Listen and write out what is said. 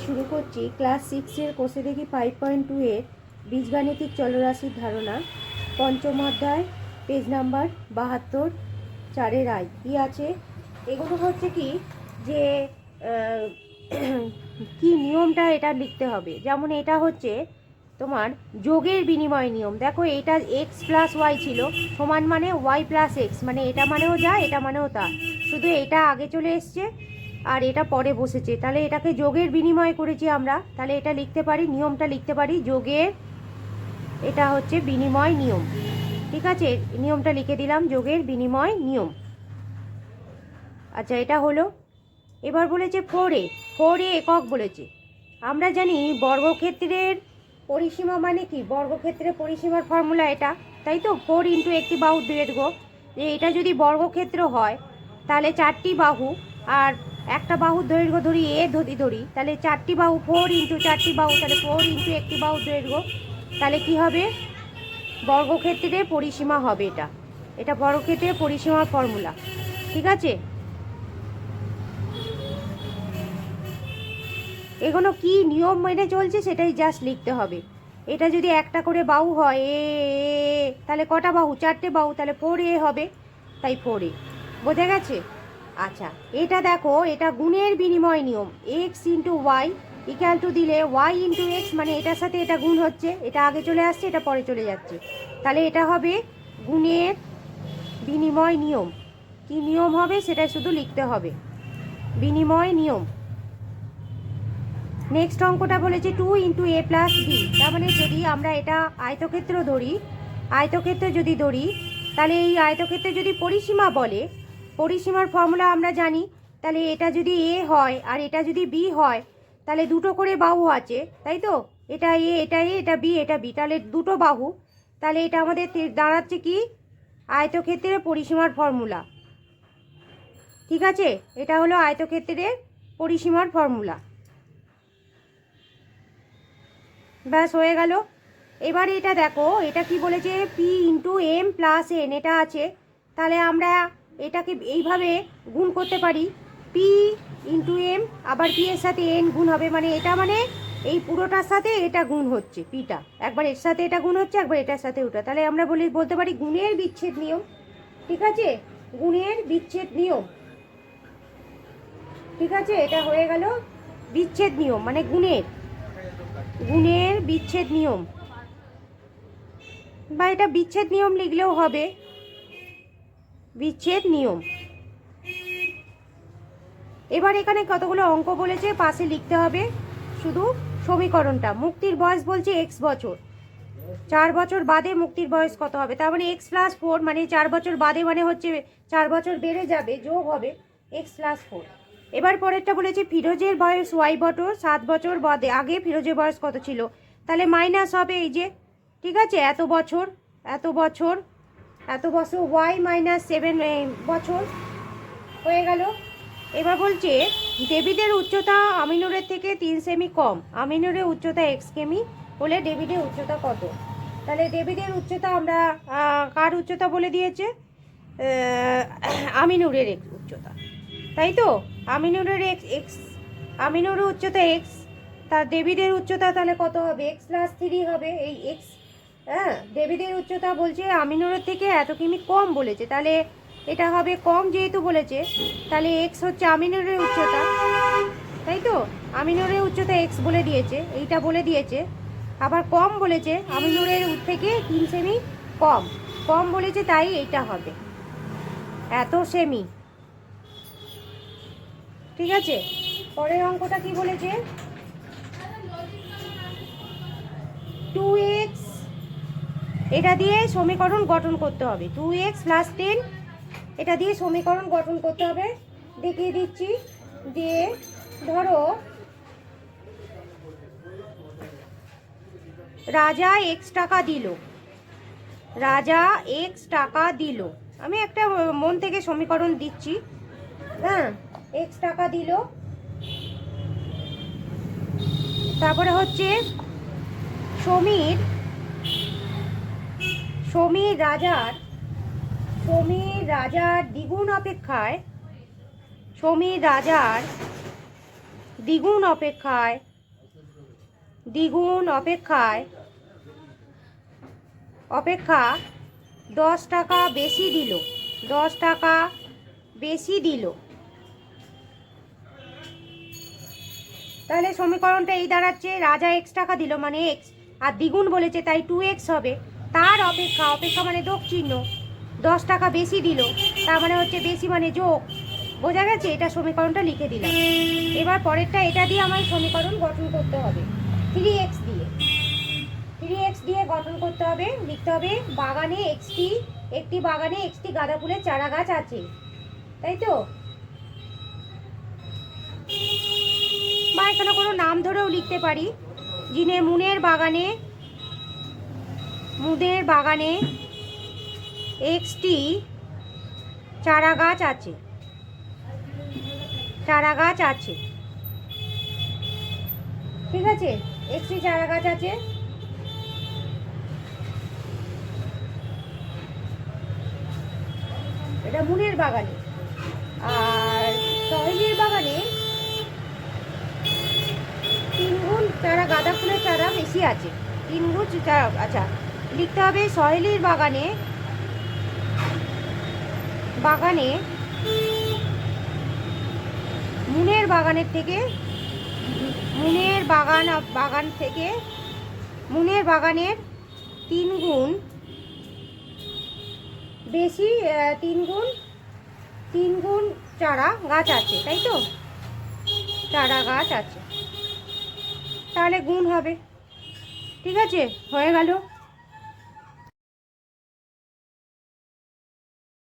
শুরু করছি ক্লাস 6-এর কোষে দেখি 5.2 এর বীজগাণিতিক চলরাশির ধারণা, পঞ্চম অধ্যায়, পেজ নাম্বার 72, 4-এর আয় কী আছে। এগুলো হচ্ছে কি যে কি নিয়মটা এটা লিখতে হবে। যেমন এটা হচ্ছে তোমার যোগের বিনিময় নিয়ম। দেখো এটা এক্স প্লাস ওয়াই ছিল, সমান মানে ওয়াই প্লাস এক্স, মানে এটা মানেও যা এটা মানেও তা, শুধু এটা আগে চলে এসছে আর এটা পরে বসেছে, তাহলে এটাকে যোগের বিনিময় করেছি আমরা। তাহলে এটা লিখতে পারি, নিয়মটা লিখতে পারি যোগের, এটা হচ্ছে বিনিময় নিয়ম। ঠিক আছে, নিয়মটা লিখে দিলাম, যোগের বিনিময় নিয়ম। আচ্ছা, এটা হলো। এবার বলেছে 4a একক বলেছে। আমরা জানি বর্গক্ষেত্রের পরিসীমা মানে কি, বর্গক্ষেত্রের পরিসীমার ফর্মুলা এটা, তাই তো। 4 ইন্টু একটি বাহুর দৈর্ঘ্য, যে এটা যদি বর্গক্ষেত্র হয় তাহলে 4টি বাহু, আর একটা বাহুর দৈর্ঘ্য ধরি এ ধরি, তাহলে 4টি বাহু, 4 ইন্টু 4টি বাহু, তাহলে 4 ইন্টু একটি বাহুর দৈর্ঘ্য, তাহলে কি হবে, বর্গক্ষেত্রের পরিসীমা হবে এটা। এটা বর্গক্ষেত্রের পরিসীমার ফর্মুলা। ঠিক আছে, এগুলো কি নিয়ম মেনে চলছে সেটাই জাস্ট লিখতে হবে। এটা যদি একটা করে বাহু হয় এ, তাহলে কটা বাহু, 4টে বাহু, তাহলে 4a হবে, তাই 4a। বোঝা গেছে? আচ্ছা, এটা দেখো, এটা গুণের বিনিময় নিয়ম। X into Y equal to দিলে ওয়াই ইন্টু এক্স, মানে এটার সাথে এটা গুণ হচ্ছে, এটা আগে চলে আসছে, এটা পরে চলে যাচ্ছে, তাহলে এটা হবে গুণের বিনিময় নিয়ম। কি নিয়ম হবে সেটা শুধু লিখতে হবে, বিনিময় নিয়ম। নেক্সট অঙ্কটা বলেছে 2 ইন্টু এ প্লাস বি। তার মানে যদি আমরা এটা আয়তক্ষেত্র ধরি, আয়তক্ষেত্র যদি ধরি, তাহলে এই আয়তক্ষেত্রে যদি পরিসীমা বলে, পরিসীমার ফর্মুলা আমরা জানি। তাহলে এটা যদি এ হয় আর এটা যদি বি হয়, তাহলে দুটো করে বাহু আছে, তাই তো। এটা এ, এটা এ, এটা বি, এটা বি, তাহলে দুটো বাহু, তাহলে এটা আমাদের দাঁড়াচ্ছে কি, আয়তক্ষেত্রের পরিসীমার ফর্মুলা। ঠিক আছে, এটা হলো আয়তক্ষেত্রের পরিসীমার ফর্মুলা। ব্যাস হয়ে গেল। এবার এটা দেখো, এটা কি বলেছে, P into M plus N, এটা আছে। তাহলে আমরা এটাকে এইভাবে গুণ করতে পারি, পি ইন্টু এম, আবার পি এর সাথে এন গুণ হবে, মানে এটা মানে এই পুরোটার সাথে এটা গুণ হচ্ছে, পিটা একবার এর সাথে এটা গুণ হচ্ছে, একবার এটার সাথে ওটা, তাহলে আমরা বলতে পারি গুণের বিচ্ছেদ নিয়ম। ঠিক আছে, গুণের বিচ্ছেদ নিয়ম। ঠিক আছে, এটা হয়ে গেল বিচ্ছেদ নিয়ম, মানে গুণের বিচ্ছেদ নিয়ম, বা এটা বিচ্ছেদ নিয়ম লিখলেও হবে, বিচ্ছেদ নিয়ম। এবার এখানে কতগুলো অঙ্ক বলেছে, পাশে লিখতে হবে শুধু সমীকরণটা। মুক্তির বয়স বলছে এক্স বছর, 4 বছর বাদে মুক্তির বয়স কত হবে, তার মানে এক্স প্লাস 4, মানে 4 বছর বাদে, মানে হচ্ছে 4 বছর বেড়ে যাবে, যোগ হবে এক্স প্লাস 4। এবার পরেরটা বলেছে ফিরোজের বয়স ওয়াই বছর, 7 বছর বাদে, আগে ফিরোজের বয়স কত ছিল, তাহলে মাইনাস হবে এই যে, ঠিক আছে, এত বছর, এত বছর, এত বছর, ওয়াই মাইনাস 7 বছর হয়ে গেল। এবার বলছে ডেভিডের উচ্চতা আমিনুরের থেকে 3 সেমি কম, আমিনুরের উচ্চতা এক্স সেমি হলে ডেভিডের উচ্চতা কত। তাহলে ডেভিডের উচ্চতা আমরা কার উচ্চতা বলে দিয়েছে, আমিনুরের উচ্চতা, তাই তো। আমিনুরের এক্স, আমিনুরের উচ্চতা এক্স, তার ডেভিডের উচ্চতা তাহলে কত হবে, এক্স প্লাস 3 হবে, এই এক্স। হ্যাঁ, ডেভিডের উচ্চতা বলছে আমিনুরের থেকে এত কিমি কম বলেছে, তাহলে এটা হবে কম যেহেতু বলেছে, তাহলে এক্স হচ্ছে আমিনুরের উচ্চতা, তাই তো। আমিনুরের উচ্চতা এক্স বলে দিয়েছে, এইটা বলে দিয়েছে। আবার কম বলেছে, আমিনুরের থেকে 3 সেমি কম, কম বলেছে, তাই এইটা হবে এত সেমি। ঠিক আছে, পরের অঙ্কটা কি বলেছে, 2x, এটা দিয়ে সমীকরণ গঠন করতে হবে, 2x প্লাস 10, এটা দিয়ে সমীকরণ গঠন করতে হবে। দেখিয়ে দিচ্ছি, দিয়ে ধরো রাজা এক্স টাকা দিল, রাজা এক্স টাকা দিল, আমি একটা মন থেকে সমীকরণ দিচ্ছি। হ্যাঁ, এক্স টাকা দিল, তারপরে হচ্ছে সমীর, সমীর রাজার দ্বিগুণ অপেক্ষায়, সমীর রাজার দ্বিগুণ অপেক্ষায় দ্বিগুণ অপেক্ষা 10 টাকা বেশি দিল, 10 টাকা বেশি দিল। তাহলে সমীকরণটা এই দাঁড়াচ্ছে, রাজা এক্স টাকা দিল মানে এক্স, আর দ্বিগুণ বলেছে তাই 2x হবে। তার অপেক্ষা মানে যোগ চিহ্ন, 10 টাকা বেশি দিল, তার মানে হচ্ছে বেশি মানে যোগ। বোঝা গেছে? এটা সমীকরণটা লিখে দিলাম। এবার পরেরটা, এটা দিয়ে আমার সমীকরণ গঠন করতে হবে 3x দিয়ে গঠন করতে হবে। লিখতে হবে বাগানে একটি বাগানে একটি গাঁদা ফুলের চারা গাছ আছে, তাই তো? বা এখানে কোনো নাম ধরেও লিখতে পারি, যিনি মুনের বাগানে একটি চারা গাছ আছে, ঠিক আছে? একটি চারা গাছ আছে। এটা মুনের বাগানে। আর সহেলির বাগানে 3 গুণ চারা গাঁদা ফুলের চারা বেশি আছে, 3 গুণ চারা। আচ্ছা, লিখতে হবে সহেলির বাগানে মুনের বাগানের থেকে মুনের বাগানের 3 গুণ বেশি, 3 গুণ চারা গাছ আছে, তাই তো? চারা গাছ আছে, তাহলে গুণ হবে। ঠিক আছে, হয়ে গেল।